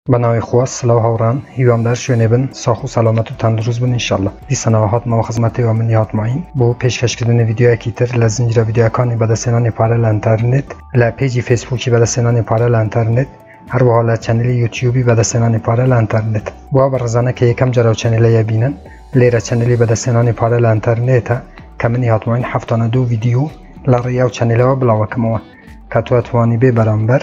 بناوی خواست سلام هاوران هیوام در شونه بن ساخو سلامت و تندرست بن انشالله دیسان هات ما خدمت و من یاد معین بو پیشکش کردن ویدیو اکیتر لزنجیر ویدیو کانی بعد سنان پارل اینترنت ل پیجی فیسبوکی بعد سنان پارل اینترنت هر و حالا چنل یوتیوبی بعد سنان پارل اینترنت بو برزانه که یکم جراو چنل یبینن لیرا چنلی بعد سنان پارل اینترنت کمنی هات معین هفتانه دو ویدیو لریاو چنل و بلاوکمو کاتو توانی به برانبر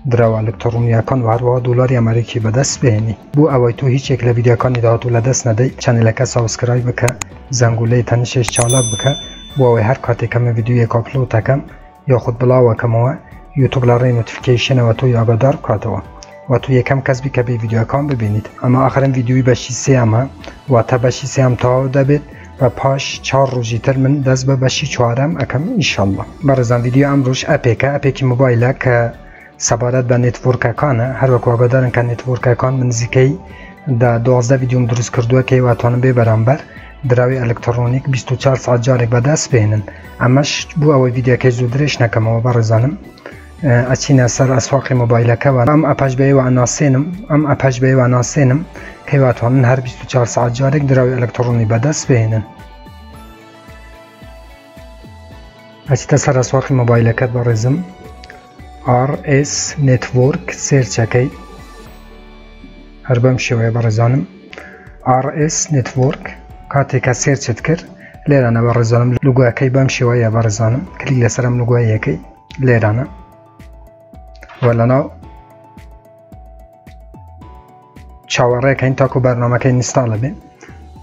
درو الکترونی کان و هر دلار امریکی به دست بهنی بو اوای تو هیچ یک ویدیو کانی دادو لدست ندی چنل کا سابسکرایب بک زنگوله تنشش چالک بک بو هر کاتی کم ویدیو یک آپلود تکم یا خود بلاو کمو یوتیوب لاره نوتیفیکیشن و تو یاددار کاتو و تو یکم کسبی که به ویدیو کان ببینید اما آخرین ویدیوی بشی سیام و تا بشی سیام تا دبید و پاش 4 روزیتر من دست به بشی 4م اکم ان شاء الله برزن ویدیو امروز اپیک موبایل که سبارت به نتورک کانه هر وقت آگادارن که نتورک کان من زیکی دا 12 ویدیوم درست کردوه که واتوانم به برانبر دراوی الکترونیک 24 ساعت جارک به دست بینن اماش بو اوی ویدیو که زودرش نکم و برزانم اچین سر اسواق موبایل که و ام اپاج به و اناسینم که واتوانن هر 24 ساعت جارک دراوی الکترونی به دست بینن اچین سر اسواق موبایل که برزم RS Network سرچ کی هر بم شوی برزانم RS Network کاتی که سرچت کرد لیرانه برزانم لوگو کی بم شوی برزانم کلیک لسرم لوگو یکی لیرانه ولنا چواره که این تاکو برنامه که اینستال بین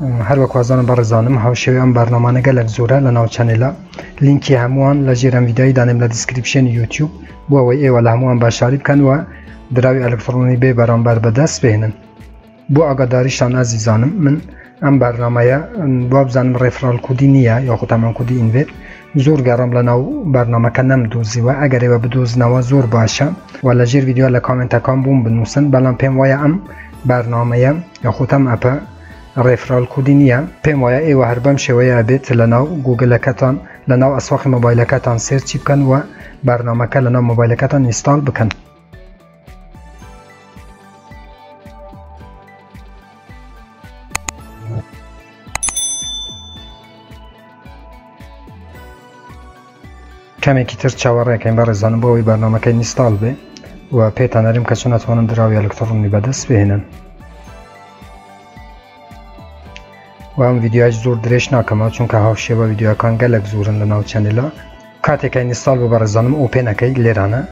هر وقت وازان برزانم هاو شوی ام برنامه نگلک زوره لناو چنلا لینکی هموان لجیرم ویدیوی دانم لدیسکریپشن یوتیوب بو اوی ولا هموان باشاری بکن و دراوی الکترونی به برانبر به دست بهنن بو آگاداریشان عزیزانم من ام برنامه باب زنم رفرال کودی نیه یا خود همان کودی اینوید زور گرام لناو برنامه که نم دوزی و اگر و بدوز نوا زور باشه و لجیر ویدیو لکامنت کام بوم بنوسن بلان پیم وای ام برنامه یا خود هم اپا رفرال کودی نیه پیم وای ای و هر بم شویه بیت لناو گوگل کتان لناو اسواق موبایل کتان سرچ بکن و برنامه که لناو موبایل کتان اینستال بکن کمی که تر چواره که این برزانم با وی برنامه که اینستال به و پیتا نریم که چون اتوانم دراوی الکترونی به دست بهنن و هم ویدیوهاش زور درش نکمه چون که هاوشه با ویدیوها کان گلک زورن لناو چنلا کاتی که اینستال به برزانم اوپن اکی لیرانه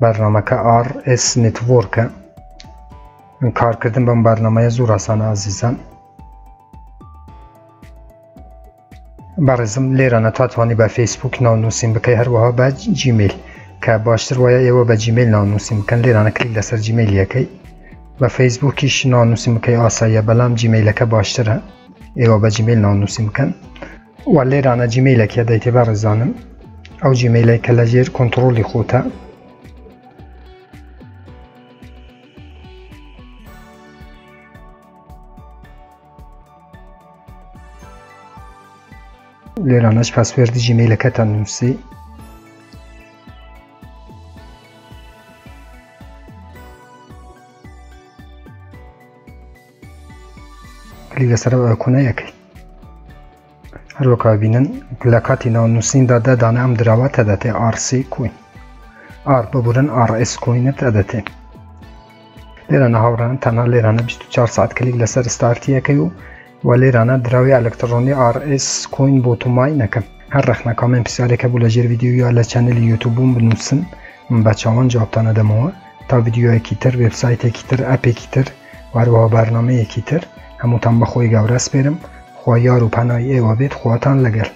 برنامه که RS Network کار کردن با برنامه زور آسانه عزیزان برزم لیرانه تا توانی به فیسبوک نانوسیم بکی هر وها به جیمیل که باشتر ویا ایوه به جیمیل نانوسیم کن لیرانه کلیک لسر جیمیل یکی و فیسبوکیش نانوسیم که آسایه بلام جیمیل که باشتره ایوه به جیمیل نانوسیم کن و لیرانه جیمیل که دیتی برزانم او جیمیل که لجیر کنترولی خوته لیرانش پاسورد جیمیل که تنوسی کلیک سر اکونه یکی هر وقت بینن کلکاتی نانوسین داده دانه ام دراوات ادته RC کوین ببورن RS کوینت ادته لیرانه هاوران تنها لیرانه 24 ساعت کلیک لسر استارتی یکی و لیرانه دراوی الکترونی RS کوین بوتو مای نکم هر رخ نکامن پسیاره که بولاجیر ویدیو یا لچنل یوتیوبون بنوسن من بچه همان جواب تانه دموه تا ویدیو اکیتر ویبسایت اکیتر اپ اکیتر و هر برنامه اکیتر هموتان بخوی گورس برم خواه یار و پناهی و بید خواتان لگل